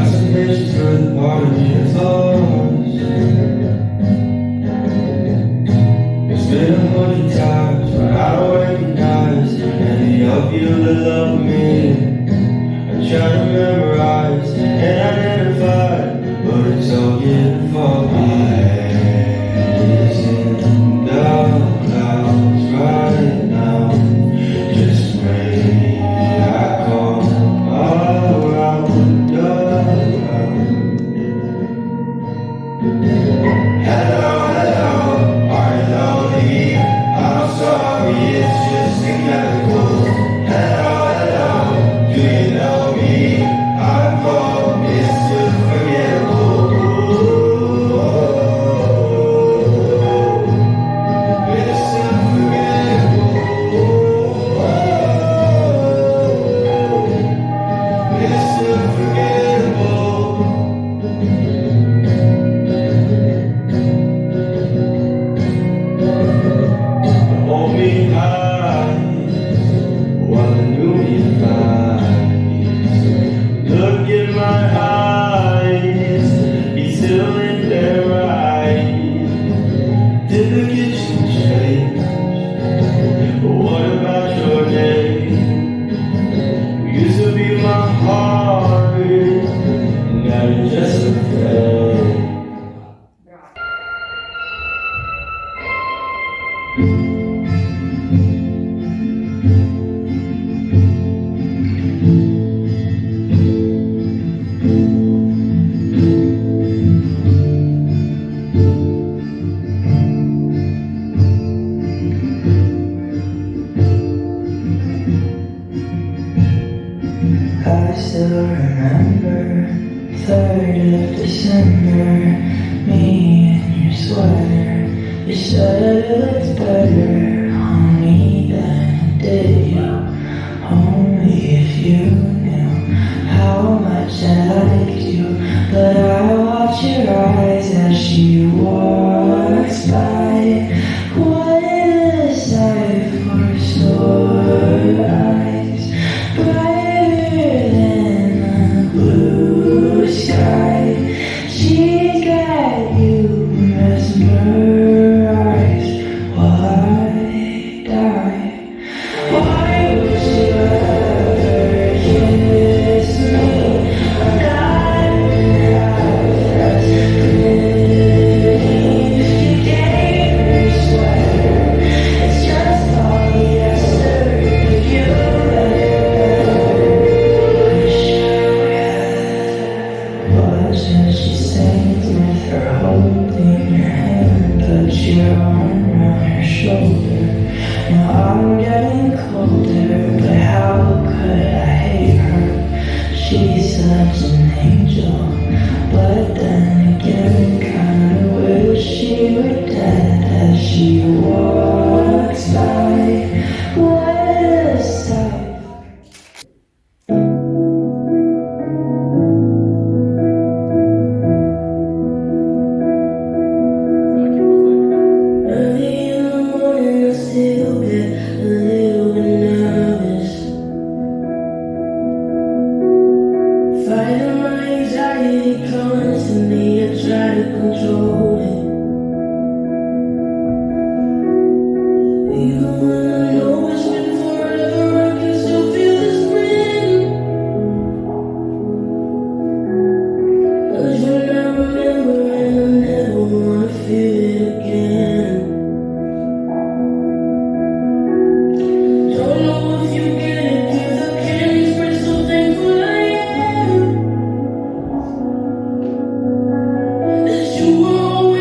some patience for the part of me that's lost. It's been 100 times, but I don't recognize any of you that love me. I try to memorize and identify, but it's all getting foggy. It's in the clouds right now. Just pray I come around the clouds. Hello, hello, are you lonely? I'm sorry, it's just a chemical. Hello, hello, do you know me? I'm called Mr. Forgettable. Mr. Forgettable. Mr. Forgettable. Hold me high while the noon flies. Look in my eyes, be still in their eyes. Did the kitchen change? What about your name? You used to be my heart, now you're just a flame. I still remember 3rd of December, me in your sweater. You said it looked better on me than it did you. Only if you knew how much I liked you. But I watch your eyes as she walks by. What a sight for sore eyes, brighter than the blue sky. She's got you mesmerized while I die. Why would you ever kiss me? A diamond that's pretty. You gave her sweater. It's just polyester, but you let it better. But since she sings with her holding your hand, put your arm around her shoulder. Now I'm getting colder, but how could I hate her? She's such an angel, but then again, kinda wish she were dead as she walks by. What a sight. Early in the morning, I still get a little bit nervous. Fighting my anxiety constantly, I try to control it. Even when I know it's been forever, I can still feel the spring. 'Cause when I remember and I never wanna feel it again. Don't know if you get it through the candy spread, so thankful I am that you were always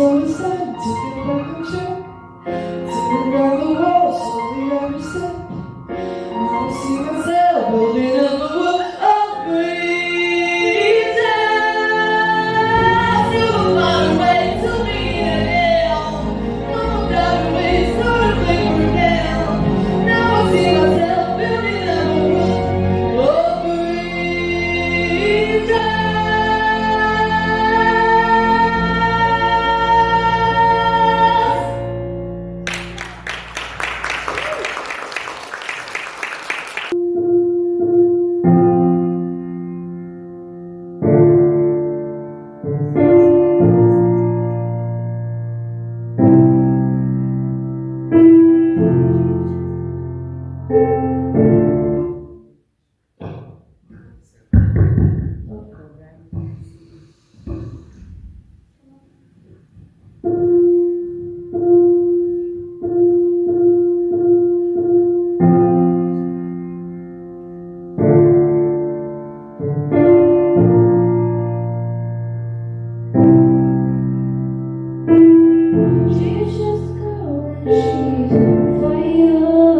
So it's time to get back on track. Turn around the world, slowly every step. Now I see myself building up a wall of breathe down. You will find a way to be again. No doubt ways to break down. Now I see myself building up a wall of breathe down. She's just a girl and she's on fire.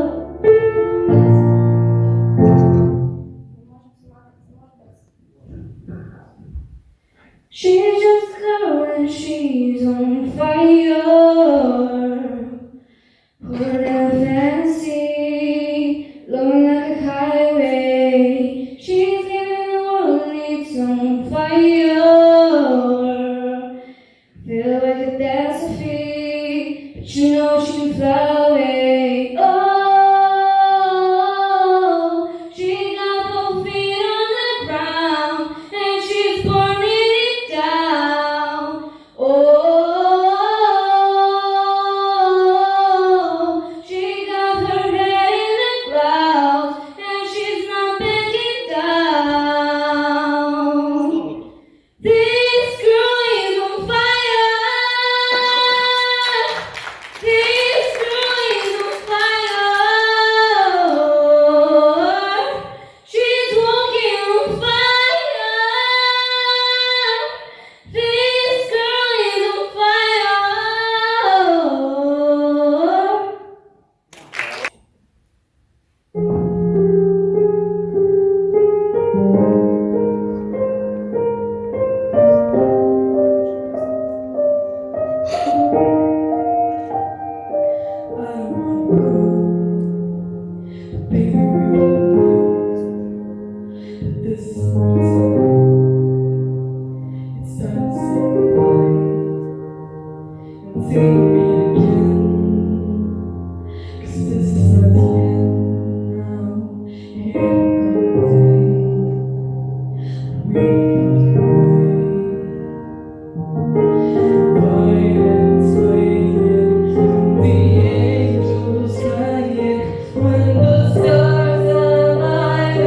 She's just a girl and she's on fire. Put down fantasy, looking like a highway. She's giving the world its on fire. Feel like a catastrophe, but you know she can fly away. Oh, she got both feet on the ground and she's burning it down. Oh, she got her head in the clouds and she's not backing down. This girl is on fire. This girl is on fire. She's walking on fire. This girl is on fire. I don't wanna go, baby, really knows that this is what it's like. It's time to say goodbye and take me again. 'Cause this is not the end now. Here comes the day violence waiting, the angels crying. When the stars align,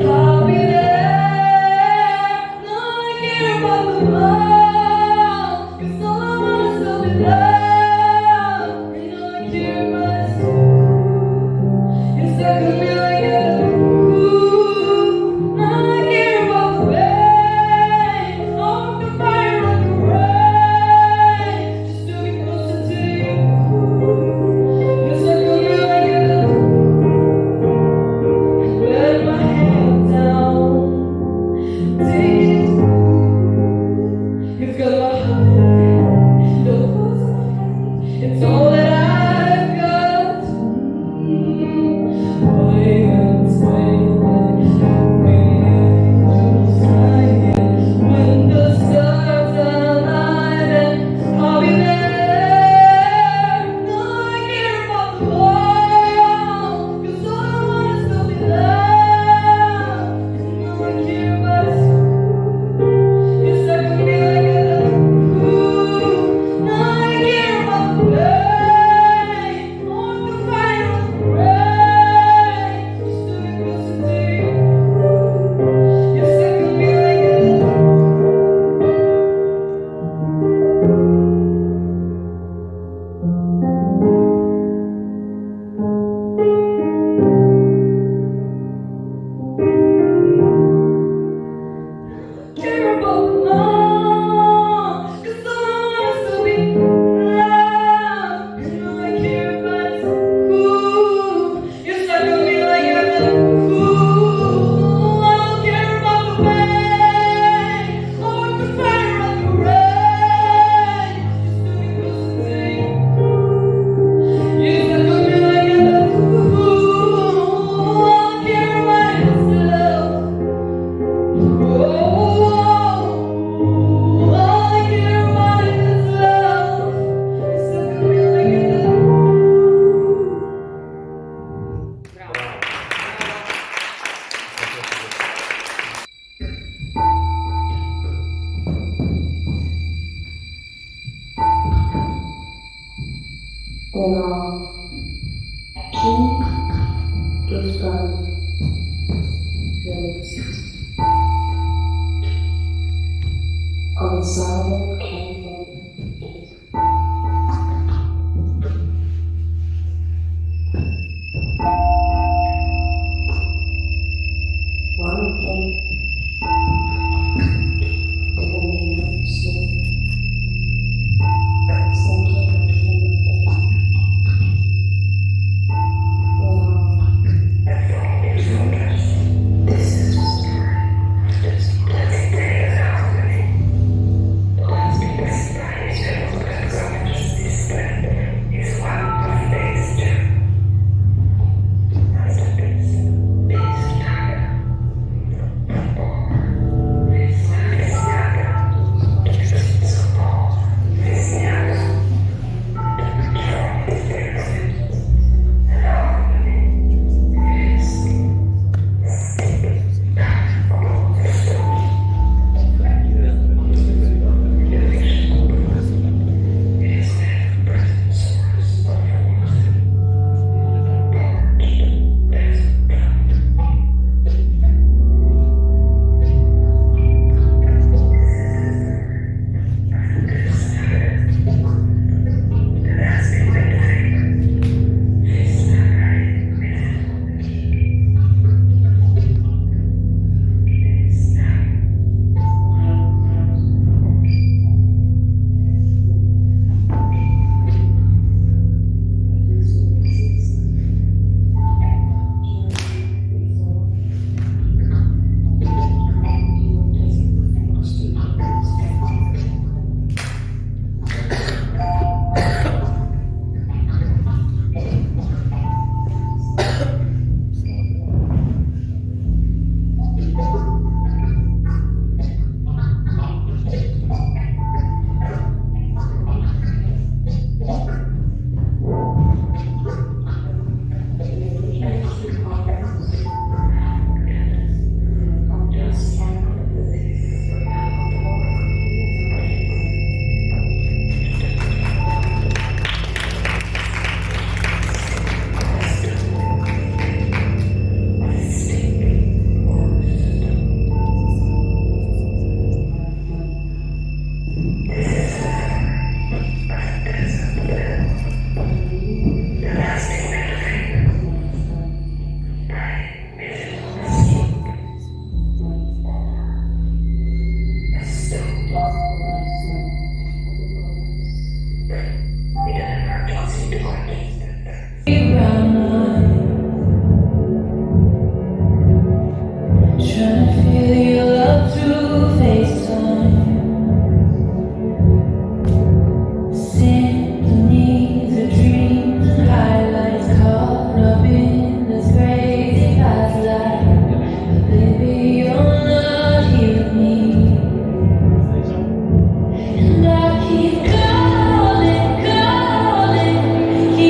I'll be there. No, I care about the world, 'cause all I want is to be loved. And all I care about is you. It's like a million. Now I care about the pain, all the fire and the rain, just to be closer to you. It's like a million. Let my head down, take it. You've got my heart, no clothes on my face. It's all that I've got. Violence wailing, the angels crying. When the stars align, I'll be there. No, I care about the world, 'cause all I want is to be loved. And all I care about is you. It's like a million. Now I care about the world. Qui giusto Gonzalo Campbell. One thing Trying to feel your love through FaceTime. Symphonies of dreams and highlights caught up in this crazy past life. But baby, you're not here with me. And I keep calling, calling.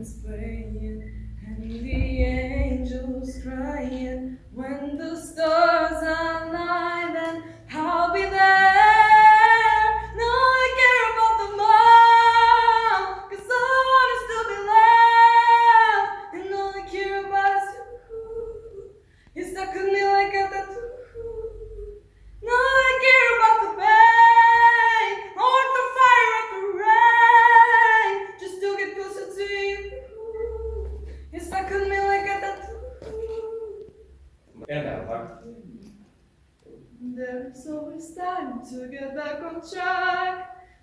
winds praying and the angels crying. When the stars align, then I'll be there. No, I care about the mom, 'cause I wanna still be left. And all I care about is you. You stuck with me like a tattoo. No, I care about the pain. I want the fire of the rain, just to get closer to you. You stuck with me like a tattoo. En där, tack. There's always time to get back on track.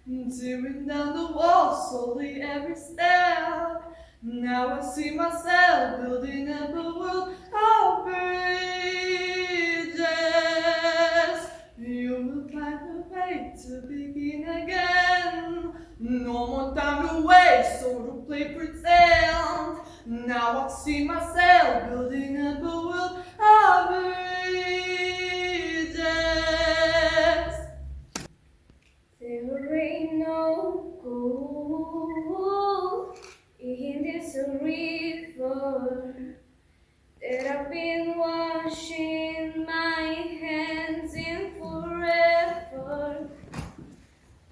Tearing down the walls slowly every step. Now I see myself building up a world of bridges. You will find a way to begin again. No more time to waste or to play pretend. Now I see myself building up a world of bridges. There ain't no gold in this river that I've been washing my hands in forever.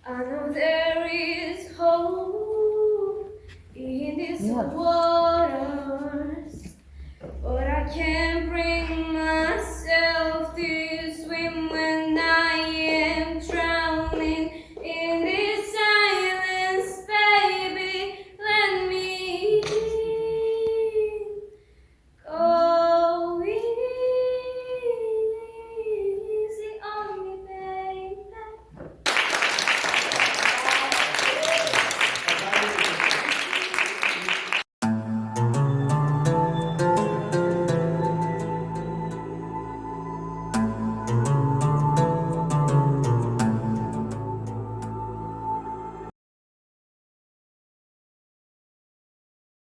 I know there is hope in this world.